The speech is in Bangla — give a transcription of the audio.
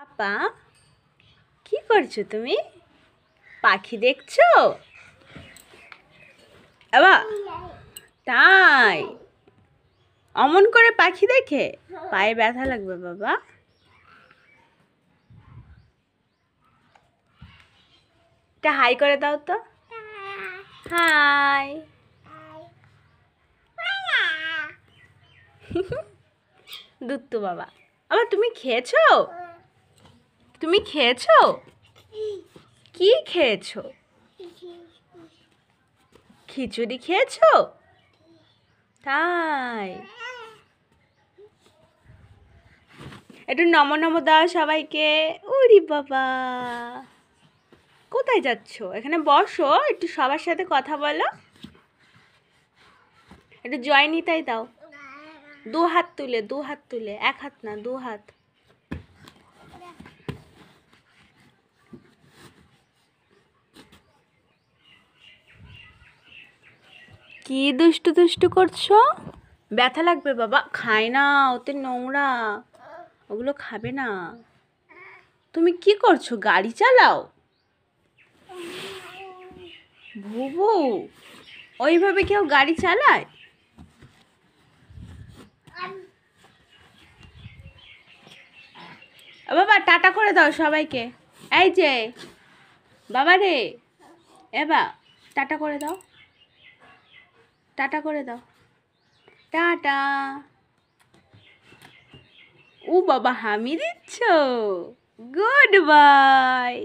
আপা, কি করছো তুমি? পাখি দেখছো? বাবা, তাই অমন করে পাখি দেখে পায়ে ব্যথা লাগবে বাবা। এটা হাই করে দাও তো। হাই। দুত্তু বাবা। আবার তুমি খেয়েছো? তুমি খেয়েছো? কি খেয়েছো? খিচুড়ি খেয়েছো? তাই একটু নমো নমো দাও সবাইকে। ওরে বাবা, কোথায় যাচ্ছো? এখানে বসো, একটু সবার সাথে কথা বলো। একটু জয় নিতাই দাও। দু হাত তুলে, দু হাত তুলে, এক হাত না, দু হাত। কি দুষ্টু দুষ্টু করছো? ব্যথা লাগবে বাবা। খায় না, ওতে নোংরা, ওগুলো খাবে না। তুমি কি করছো? গাড়ি চালাও? ভুবু, ওইভাবে কেউ গাড়ি চালায়? বাবা টাটা করে দাও সবাইকে। এই যে বাবা রে, এবা টাটা করে দাও, টাটা করে দাও, টাটা। ও বাবা, হামি দিচ্ছ। Good bye.